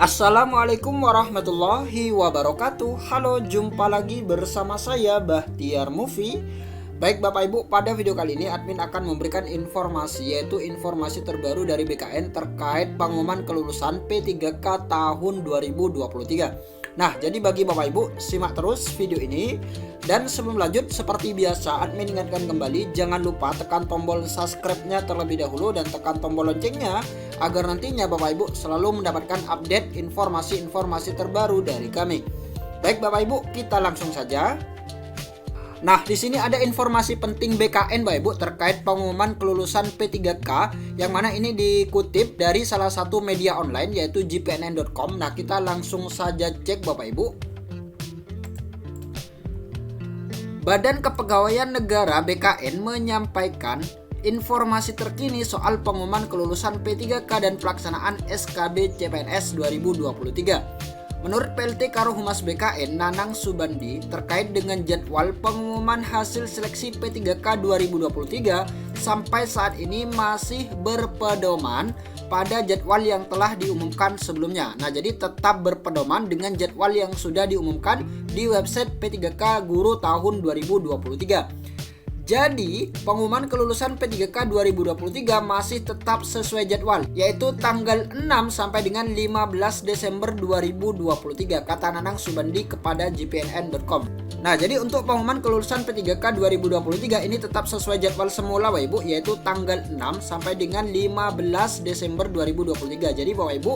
Assalamualaikum warahmatullahi wabarakatuh. Halo, jumpa lagi bersama saya Bahtiar Movie. Baik Bapak Ibu, pada video kali ini admin akan memberikan informasi, yaitu informasi terbaru dari BKN terkait pengumuman kelulusan P3K tahun 2023. Nah, jadi bagi Bapak Ibu, simak terus video ini. Dan sebelum lanjut, seperti biasa admin ingatkan kembali, jangan lupa tekan tombol subscribe-nya terlebih dahulu dan tekan tombol loncengnya agar nantinya Bapak Ibu selalu mendapatkan update informasi-informasi terbaru dari kami. Baik Bapak Ibu, kita langsung saja. Nah, di sini ada informasi penting BKN Bapak Ibu terkait pengumuman kelulusan P3K, yang mana ini dikutip dari salah satu media online yaitu jpnn.com. Nah, kita langsung saja cek Bapak Ibu. Badan Kepegawaian Negara BKN menyampaikan informasi terkini soal pengumuman kelulusan P3K dan pelaksanaan SKB CPNS 2023. Menurut PLT Karohumas BKN Nanang Subandi, terkait dengan jadwal pengumuman hasil seleksi P3K 2023 sampai saat ini masih berpedoman pada jadwal yang telah diumumkan sebelumnya. Nah, jadi tetap berpedoman dengan jadwal yang sudah diumumkan di website P3K Guru tahun 2023. Jadi, pengumuman kelulusan P3K 2023 masih tetap sesuai jadwal, yaitu tanggal 6 sampai dengan 15 Desember 2023, kata Nanang Subandi kepada jpnn.com. Nah, jadi untuk pengumuman kelulusan P3K 2023 ini tetap sesuai jadwal semula Bapak Ibu, yaitu tanggal 6 sampai dengan 15 Desember 2023. Jadi Bapak Ibu,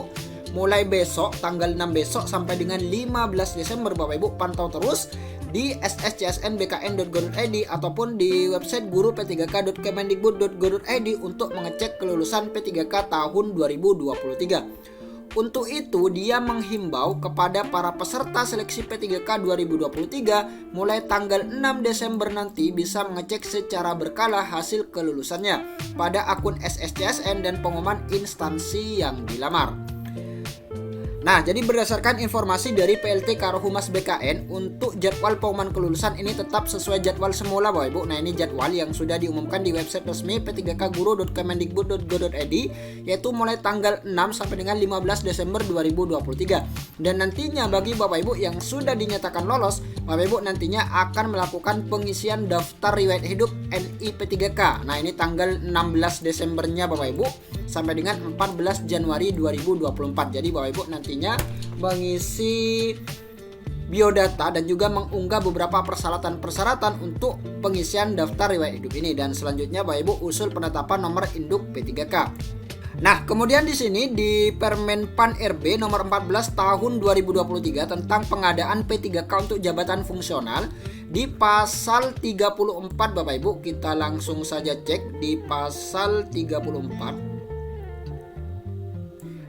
mulai besok tanggal 6 besok sampai dengan 15 Desember Bapak Ibu pantau terus di sscsnbkn.go.id ataupun di website guru-p3k.kemendikbud.go.id untuk mengecek kelulusan P3K tahun 2023. Untuk itu, dia menghimbau kepada para peserta seleksi P3K 2023 mulai tanggal 6 Desember nanti bisa mengecek secara berkala hasil kelulusannya pada akun SSCSN dan pengumuman instansi yang dilamar. Nah, jadi berdasarkan informasi dari PLT Karohumas BKN, untuk jadwal pengumuman kelulusan ini tetap sesuai jadwal semula Bapak Ibu. Nah, ini jadwal yang sudah diumumkan di website resmi p3kguru.kemendikbud.go.id, yaitu mulai tanggal 6 sampai dengan 15 Desember 2023. Dan nantinya bagi Bapak Ibu yang sudah dinyatakan lolos, Bapak Ibu nantinya akan melakukan pengisian daftar riwayat hidup NI P3K. Nah, ini tanggal 16 Desembernya Bapak Ibu sampai dengan 14 Januari 2024. Jadi Bapak Ibu nantinya mengisi biodata dan juga mengunggah beberapa persyaratan-persyaratan untuk pengisian daftar riwayat hidup ini, dan selanjutnya Bapak Ibu usul penetapan nomor induk P3K. Nah, kemudian di sini di Permenpan RB nomor 14 tahun 2023 tentang pengadaan P3K untuk jabatan fungsional, di pasal 34 Bapak Ibu, kita langsung saja cek di pasal 34.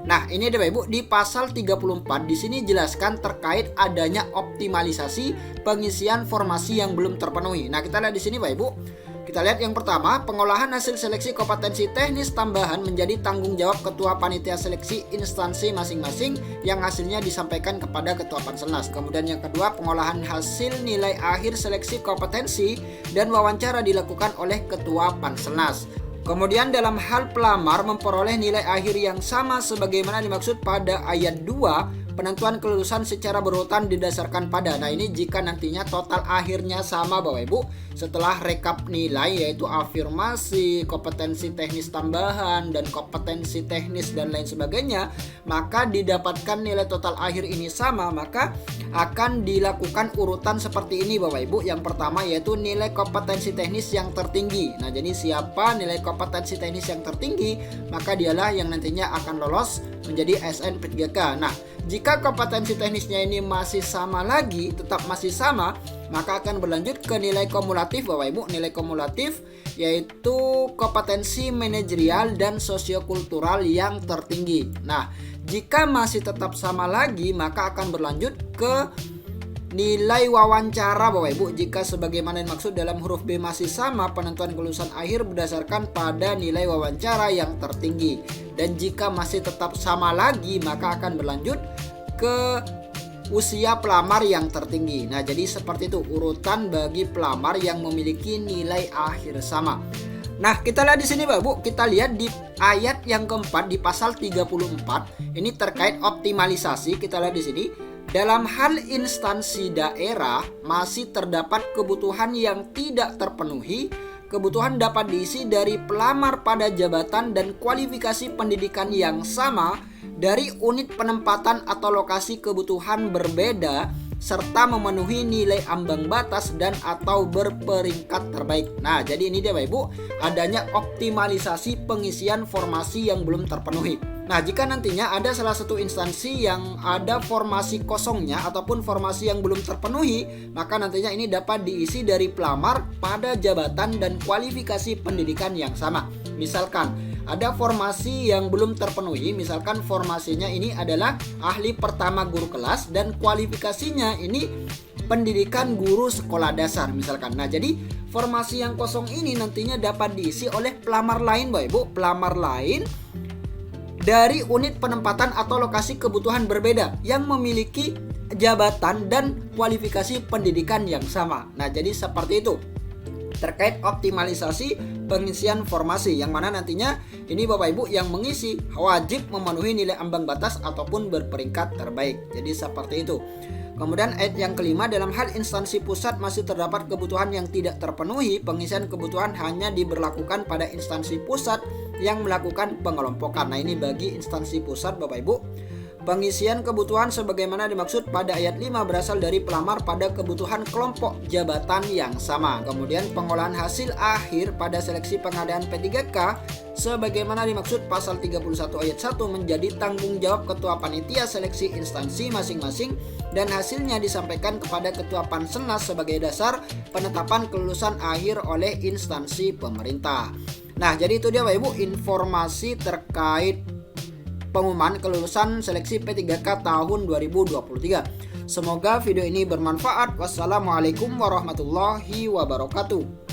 Nah, ini Bapak Ibu di pasal 34 di sini jelaskan terkait adanya optimalisasi pengisian formasi yang belum terpenuhi. Nah, kita lihat di sini Bapak Ibu. Kita lihat yang pertama, pengolahan hasil seleksi kompetensi teknis tambahan menjadi tanggung jawab ketua panitia seleksi instansi masing-masing yang hasilnya disampaikan kepada ketua Panselnas. Kemudian yang kedua, pengolahan hasil nilai akhir seleksi kompetensi dan wawancara dilakukan oleh ketua Panselnas. Kemudian dalam hal pelamar memperoleh nilai akhir yang sama sebagaimana dimaksud pada ayat 2, penentuan kelulusan secara berurutan didasarkan pada. Nah, ini jika nantinya total akhirnya sama Bapak Ibu setelah rekap nilai, yaitu afirmasi, kompetensi teknis tambahan, dan kompetensi teknis dan lain sebagainya, maka didapatkan nilai total akhir ini sama, maka akan dilakukan urutan seperti ini Bapak Ibu. Yang pertama yaitu nilai kompetensi teknis yang tertinggi. Nah, jadi siapa nilai kompetensi teknis yang tertinggi, maka dialah yang nantinya akan lolos menjadi ASN P3K. Nah, jika kompetensi teknisnya ini masih sama lagi, tetap masih sama, maka akan berlanjut ke nilai kumulatif Bapak Ibu. Nilai kumulatif yaitu kompetensi manajerial dan sosiokultural yang tertinggi. Nah, jika masih tetap sama lagi, maka akan berlanjut ke nilai wawancara Bapak Ibu. Jika sebagaimana dimaksud dalam huruf B masih sama, penentuan kelulusan akhir berdasarkan pada nilai wawancara yang tertinggi. Dan jika masih tetap sama lagi, maka akan berlanjut ke usia pelamar yang tertinggi. Nah, jadi seperti itu urutan bagi pelamar yang memiliki nilai akhir sama. Nah, kita lihat di sini Bapak Ibu, kita lihat di ayat yang keempat di pasal 34, ini terkait optimalisasi. Kita lihat di sini, dalam hal instansi daerah masih terdapat kebutuhan yang tidak terpenuhi. Kebutuhan dapat diisi dari pelamar pada jabatan dan kualifikasi pendidikan yang sama dari unit penempatan atau lokasi kebutuhan berbeda, serta memenuhi nilai ambang batas dan atau berperingkat terbaik. Nah, jadi ini dia Bapak Ibu, adanya optimalisasi pengisian formasi yang belum terpenuhi. Nah, jika nantinya ada salah satu instansi yang ada formasi kosongnya ataupun formasi yang belum terpenuhi, maka nantinya ini dapat diisi dari pelamar pada jabatan dan kualifikasi pendidikan yang sama. Misalkan ada formasi yang belum terpenuhi, misalkan formasinya ini adalah ahli pertama guru kelas dan kualifikasinya ini pendidikan guru sekolah dasar misalkan. Nah, jadi formasi yang kosong ini nantinya dapat diisi oleh pelamar lain Bapak Ibu, pelamar lain dari unit penempatan atau lokasi kebutuhan berbeda yang memiliki jabatan dan kualifikasi pendidikan yang sama. Nah, jadi seperti itu terkait optimalisasi pengisian formasi, yang mana nantinya ini Bapak Ibu yang mengisi wajib memenuhi nilai ambang batas ataupun berperingkat terbaik. Jadi seperti itu. Kemudian ayat yang kelima, dalam hal instansi pusat masih terdapat kebutuhan yang tidak terpenuhi, pengisian kebutuhan hanya diberlakukan pada instansi pusat yang melakukan pengelompokan. Nah, ini bagi instansi pusat Bapak Ibu. Pengisian kebutuhan sebagaimana dimaksud pada ayat 5 berasal dari pelamar pada kebutuhan kelompok jabatan yang sama. Kemudian pengolahan hasil akhir pada seleksi pengadaan P3K sebagaimana dimaksud pasal 31 ayat 1 menjadi tanggung jawab ketua panitia seleksi instansi masing-masing dan hasilnya disampaikan kepada ketua Panselnas sebagai dasar penetapan kelulusan akhir oleh instansi pemerintah. Nah, jadi itu dia Bapak Ibu informasi terkait pengumuman kelulusan seleksi P3K tahun 2023. Semoga video ini bermanfaat. Wassalamualaikum warahmatullahi wabarakatuh.